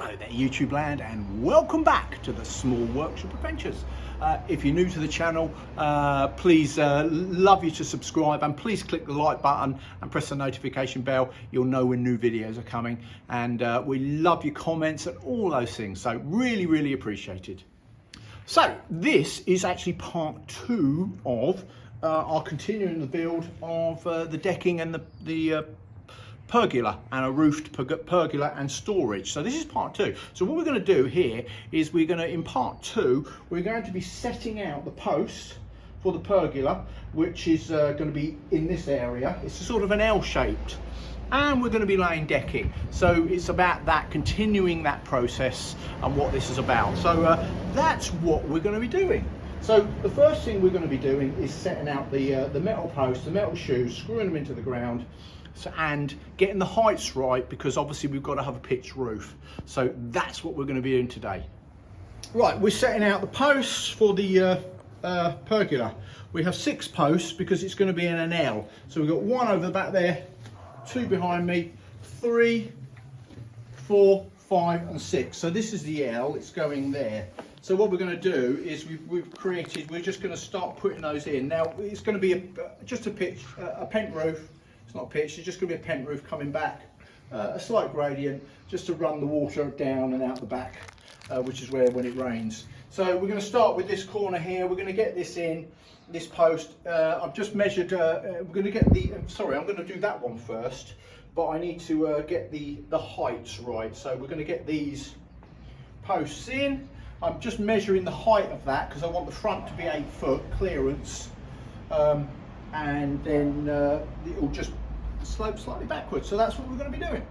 Hello there YouTube land, and welcome back to the Small Workshop Adventures. If you're new to the channel, please love you to subscribe, and please click the like button and press the notification bell. You'll know when new videos are coming, and we love your comments and all those things, so really appreciated. So this is actually part 2 of our continuing the build of the decking and the pergola, and a roofed pergola and storage. So this is part 2. So what we're going to do here is in part 2 we're going to be setting out the posts for the pergola, which is going to be in this area. It's a sort of an L-shaped, and we're going to be laying decking. So it's about that, continuing that process and what this is about. So that's what we're going to be doing. So the first thing we're going to be doing is setting out the metal posts, the metal shoes, screwing them into the ground, and getting the heights right, because obviously we've got to have a pitched roof. So that's what we're going to be doing today. Right, we're setting out the posts for the pergola. We have 6 posts because it's going to be in an L. So we've got 1 over the back there, 2 behind me, 3, 4, 5 and 6. So this is the L, it's going there. So what we're going to do is we're just going to start putting those in. Now it's going to be just a pent roof. It's not pitched, it's just going to be a pent roof coming back, a slight gradient, just to run the water down and out the back, which is where when it rains. So we're going to start with this corner here. We're going to get this in, this post. I've just measured, we're going to get sorry, I'm going to do that one first, but I need to get the heights right. So we're going to get these posts in. I'm just measuring the height of that because I want the front to be 8 foot clearance, and then it will just slope slightly backwards. So that's what we're going to be doing.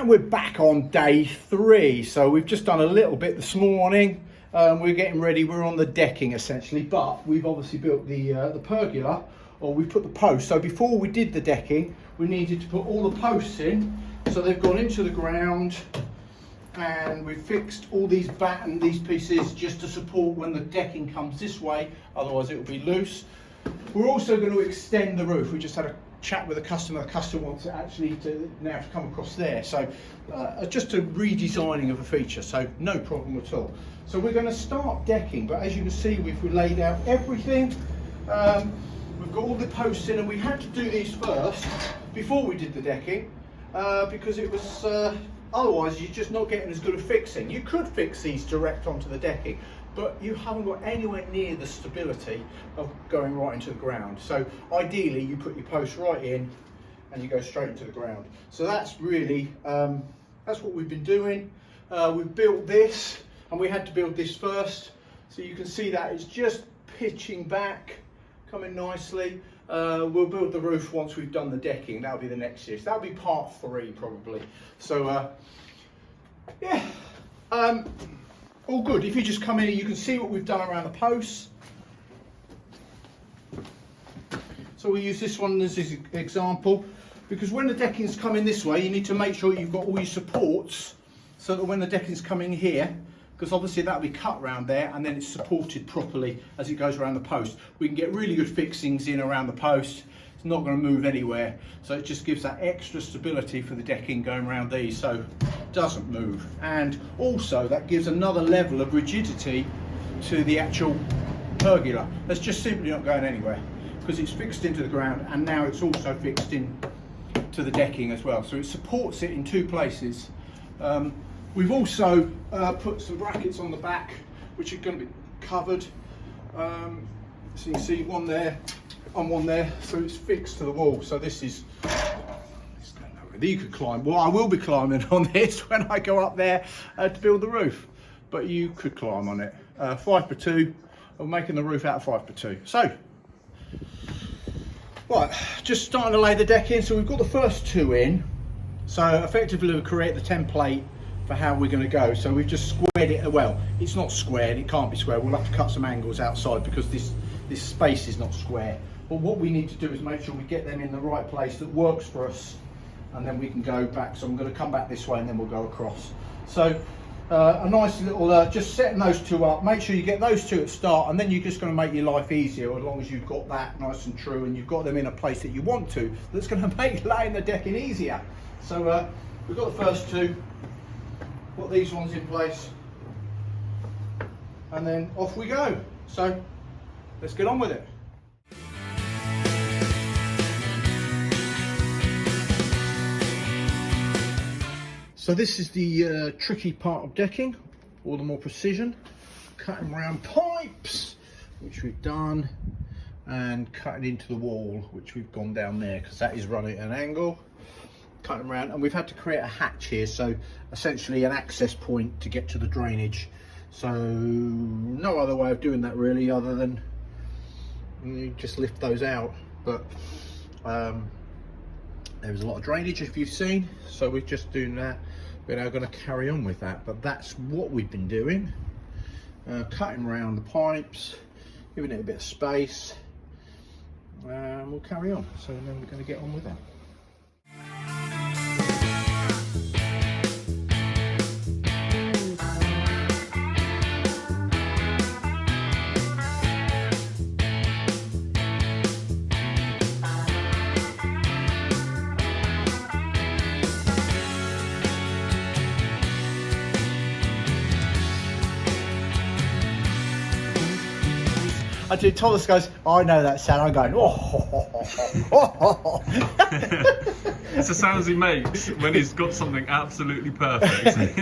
We're back on day 3, so we've just done a little bit this morning. We're getting ready, we're on the decking essentially, but we've obviously built the pergola, or we've put the posts. So before we did the decking, we needed to put all the posts in, so they've gone into the ground, and we've fixed all these these pieces just to support when the decking comes this way, otherwise it will be loose. We're also going to extend the roof. We just had a chat with the customer wants it actually to come across there, so just a redesigning of a feature, so no problem at all. So we're going to start decking, but as you can see we've laid out everything. We've got all the posts in, and we had to do these first before we did the decking, because it was otherwise you're just not getting as good a fixing. You could fix these direct onto the decking, but you haven't got anywhere near the stability of going right into the ground. So ideally you put your post right in and you go straight into the ground. So that's really, that's what we've been doing. We've built this, and we had to build this first. So you can see that it's just pitching back, coming nicely. We'll build the roof once we've done the decking. That'll be the next year. So that'll be part 3 probably. So yeah. All good. If you just come in, you can see what we've done around the posts. So we use this one as an example, because when the decking's coming this way, you need to make sure you've got all your supports, so that when the decking's coming here, because obviously that'll be cut around there, and then it's supported properly as it goes around the post. We can get really good fixings in around the post. It's not going to move anywhere, so it just gives that extra stability for the decking going around these. So doesn't move, and also that gives another level of rigidity to the actual pergola. That's just simply not going anywhere because it's fixed into the ground, and now it's also fixed in to the decking as well, so it supports it in two places. We've also put some brackets on the back which are going to be covered, so you can see one there and one there, so it's fixed to the wall. So this is, you could climb, well I will be climbing on this when I go up there to build the roof, but you could climb on it. 5x2, I'm making the roof out of 5x2. So right, just starting to lay the deck in. So we've got the first two in, so effectively we'll create the template for how we're going to go. So we've just squared it. Well, it's not squared, it can't be square, we'll have to cut some angles outside because this space is not square. But what we need to do is make sure we get them in the right place that works for us, and then we can go back. So I'm going to come back this way and then we'll go across. So a nice little, just setting those two up. Make sure you get those two at start, and then you're just going to make your life easier as long as you've got that nice and true and you've got them in a place that you want to. That's going to make laying the decking easier. So we've got the first two, put these ones in place, and then off we go. So let's get on with it. So this is the tricky part of decking, all the more precision. Cutting around pipes, which we've done, and cutting into the wall, which we've gone down there because that is running at an angle. Cutting around, and we've had to create a hatch here, so essentially an access point to get to the drainage. So no other way of doing that really, other than you just lift those out. But there's a lot of drainage, if you've seen, so we're just doing that. We're now going to carry on with that, but that's what we've been doing, cutting around the pipes, giving it a bit of space, and we'll carry on. So then we're going to get on with it. I do. Thomas goes, I know that sound. I'm going, oh. It's the sounds he makes when he's got something absolutely perfect.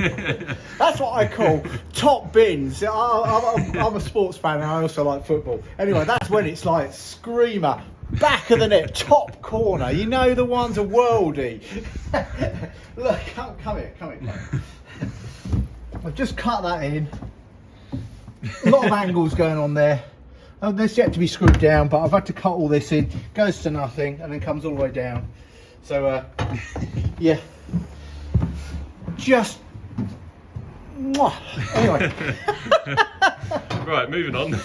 That's what I call top bins. I'm a sports fan and I also like football. Anyway, that's when it's like screamer, back of the net, top corner. You know, the ones are worldy. Look, come here. I've just cut that in. A lot of angles going on there. There's yet to be screwed down, but I've had to cut all this in, goes to nothing, and then comes all the way down. So, yeah, just, anyway. Right, moving on.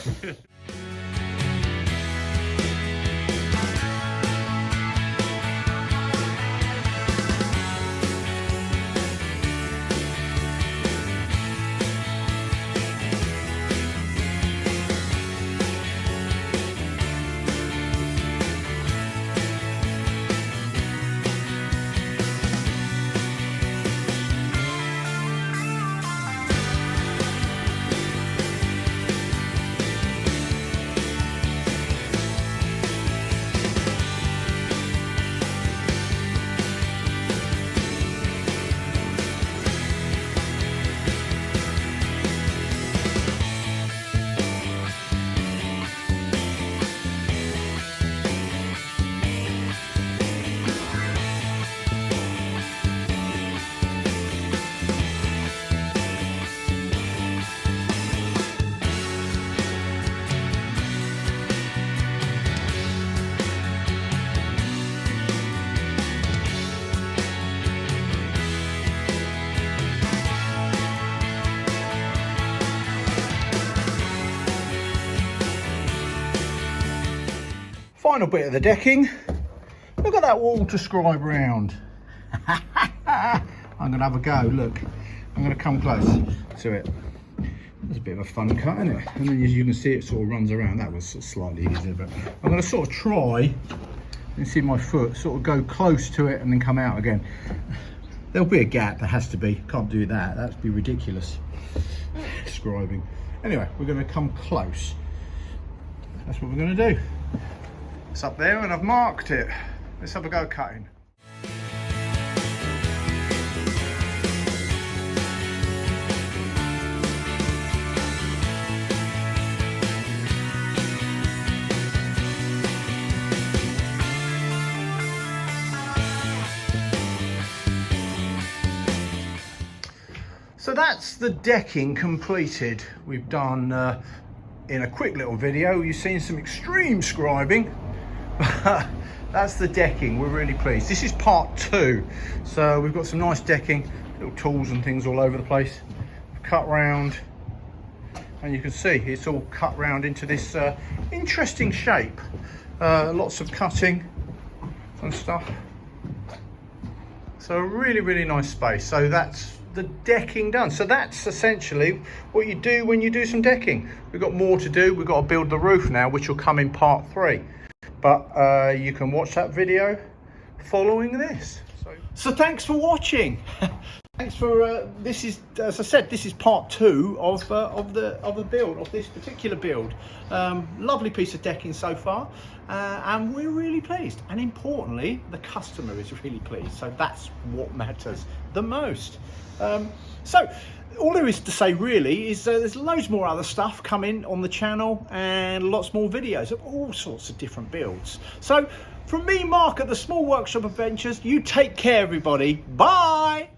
Final bit of the decking. Look at that wall to scribe round. I'm going to have a go. Look, I'm going to come close to it. It's a bit of a fun cut, isn't it? And then as you can see, it sort of runs around. That was slightly easier, but I'm going to sort of try and see my foot sort of go close to it and then come out again. There'll be a gap, there has to be. Can't do that, that'd be ridiculous. Scribing. Anyway, we're going to come close. That's what we're going to do. It's up there and I've marked it. Let's have a go cutting. So that's the decking completed. We've done, in a quick little video, you've seen some extreme scribing. That's the decking, we're really pleased. This is part 2. So we've got some nice decking, little tools and things all over the place. Cut round, and you can see it's all cut round into this interesting shape. Lots of cutting and stuff. So a really, really nice space. So that's the decking done. So that's essentially what you do when you do some decking. We've got more to do. We've got to build the roof now, which will come in part 3. But you can watch that video following this. So thanks for watching. Thanks for this is, as I said, this is part 2 of the build of this particular build. Lovely piece of decking so far, and we're really pleased. And importantly, the customer is really pleased. So that's what matters the most. So all there is to say really is there's loads more other stuff coming on the channel and lots more videos of all sorts of different builds. So from me, Mark, at the Small Workshop Adventures, you take care, everybody. Bye.